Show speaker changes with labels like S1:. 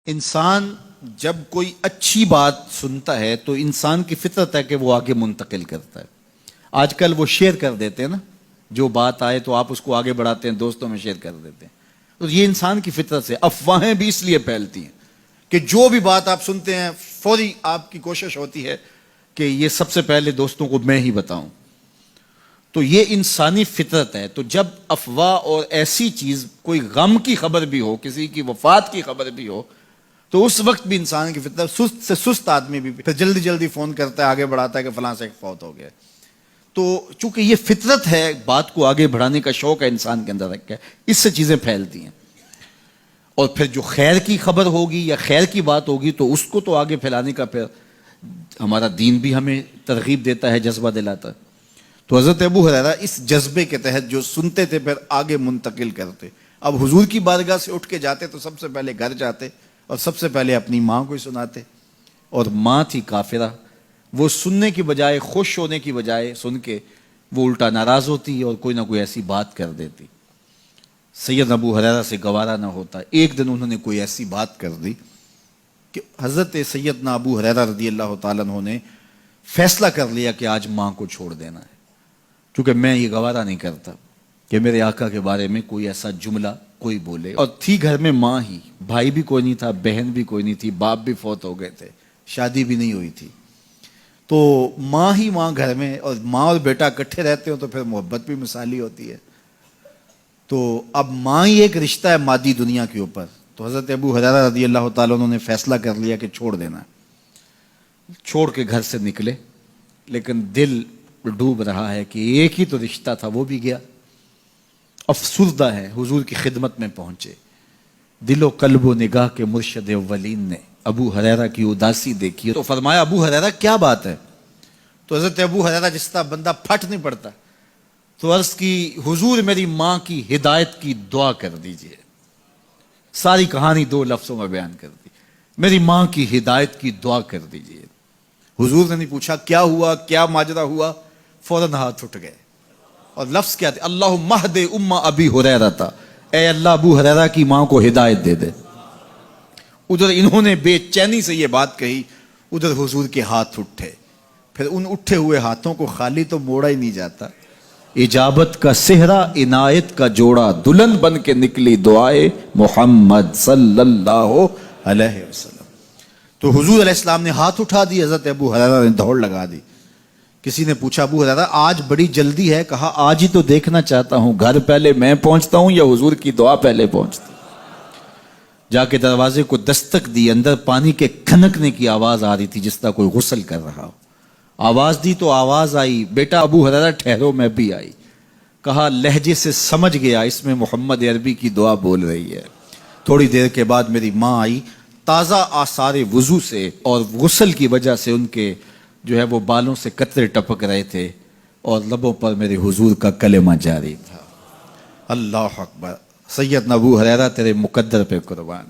S1: انسان جب کوئی اچھی بات سنتا ہے تو انسان کی فطرت ہے کہ وہ آگے منتقل کرتا ہے. آج کل وہ شیئر کر دیتے ہیں نا، جو بات آئے تو آپ اس کو آگے بڑھاتے ہیں، دوستوں میں شیئر کر دیتے ہیں. تو یہ انسان کی فطرت سے افواہیں بھی اس لیے پھیلتی ہیں کہ جو بھی بات آپ سنتے ہیں فوری آپ کی کوشش ہوتی ہے کہ یہ سب سے پہلے دوستوں کو میں ہی بتاؤں. تو یہ انسانی فطرت ہے. تو جب افواہ اور ایسی چیز، کوئی غم کی خبر بھی ہو، کسی کی وفات کی خبر بھی ہو، تو اس وقت بھی انسان کی فطرت، سست سے سست آدمی بھی پھر جلدی جلدی فون کرتا ہے، آگے بڑھاتا ہے کہ فلاں سے فوت ہو گیا. تو چونکہ یہ فطرت ہے، بات کو آگے بڑھانے کا شوق ہے انسان کے اندر رکھا ہے، اس سے چیزیں پھیلتی ہیں. اور پھر جو خیر کی خبر ہوگی یا خیر کی بات ہوگی تو اس کو تو آگے پھیلانے کا پھر ہمارا دین بھی ہمیں ترغیب دیتا ہے، جذبہ دلاتا ہے. تو حضرت ابو ہریرہ اس جذبے کے تحت جو سنتے تھے پھر آگے منتقل کرتے. اب حضور کی بارگاہ سے اٹھ کے جاتے تو سب سے پہلے گھر جاتے اور سب سے پہلے اپنی ماں کو ہی سناتے. اور ماں تھی کافرہ، وہ سننے کی بجائے، خوش ہونے کی بجائے سن کے وہ الٹا ناراض ہوتی اور کوئی نہ کوئی ایسی بات کر دیتی. سید ابو ہریرہ سے گوارا نہ ہوتا. ایک دن انہوں نے کوئی ایسی بات کر دی کہ حضرت سیدنا ابو ہریرہ رضی اللہ تعالیٰ عنہ نے فیصلہ کر لیا کہ آج ماں کو چھوڑ دینا ہے، کیونکہ میں یہ گوارا نہیں کرتا کہ میرے آقا کے بارے میں کوئی ایسا جملہ کوئی بولے. اور تھی گھر میں ماں ہی، بھائی بھی کوئی نہیں تھا، بہن بھی کوئی نہیں تھی، باپ بھی فوت ہو گئے تھے، شادی بھی نہیں ہوئی تھی. تو ماں ہی ماں گھر میں، اور ماں اور بیٹا اکٹھے رہتے ہو تو پھر محبت بھی مثالی ہوتی ہے. تو اب ماں ہی ایک رشتہ ہے مادی دنیا کے اوپر. تو حضرت ابو ہریرہ رضی اللہ تعالیٰ عنہ نے فیصلہ کر لیا کہ چھوڑ دینا. چھوڑ کے گھر سے نکلے، لیکن دل ڈوب رہا ہے کہ ایک ہی تو رشتہ تھا، وہ بھی گیا. افسردہ ہے، حضور کی خدمت میں پہنچے. دل و قلب و نگاہ کے مرشد اولین نے ابو ہریرہ کی اداسی دیکھی تو فرمایا ابو ہریرہ کیا بات ہے؟ تو حضرت ابو ہریرہ جس طرح بندہ پھٹ نہیں پڑتا، تو عرض کی حضور میری ماں کی ہدایت کی دعا کر دیجئے. ساری کہانی 2 لفظوں میں بیان کر دی، میری ماں کی ہدایت کی دعا کر دیجئے. حضور نے نہیں پوچھا کیا ہوا، کیا ماجرا ہوا، فوراً ہاتھ اٹھ گئے. اور لفظ کیا تھے؟ اللہم اہد ام ابی ہریرہ تھا، اے اللہ ابو ہریرہ کی ماں کو ہدایت دے دے. ادھر انہوں نے بے چینی سے یہ بات کہی، ادھر حضور کے ہاتھ اٹھے. پھر ان اٹھے ہوئے ہاتھوں کو خالی تو موڑا ہی نہیں جاتا. اجابت کا صحرا، عنایت کا جوڑا، دلہن بن کے نکلی دعائے محمد صلی اللہ علیہ وسلم. تو حضور علیہ السلام نے ہاتھ اٹھا دی، حضرت ابو ہریرہ نے دوڑ لگا دی. کسی نے پوچھا ابو ہریرہ آج بڑی جلدی ہے؟ کہا آج ہی تو دیکھنا چاہتا ہوں، گھر پہلے میں پہنچتا ہوں یا حضور کی دعا پہلے پہنچتی. جا کے دروازے کو دستک دی، اندر پانی کے کھنکنے کی آواز آ رہی تھی جس طرح کوئی غسل کر رہا ہو. آواز دی تو آواز آئی، بیٹا ابو ہریرہ ٹھہرو، میں بھی آئی. کہا لہجے سے سمجھ گیا اس میں محمد عربی کی دعا بول رہی ہے. تھوڑی دیر کے بعد میری ماں آئی، تازہ آثار وضو سے اور غسل کی وجہ سے ان کے جو ہے وہ بالوں سے قطرے ٹپک رہے تھے اور لبوں پر میرے حضور کا کلمہ جاری تھا. اللہ اکبر. سیدنا ابو ہریرہ تیرے مقدر پہ قربان.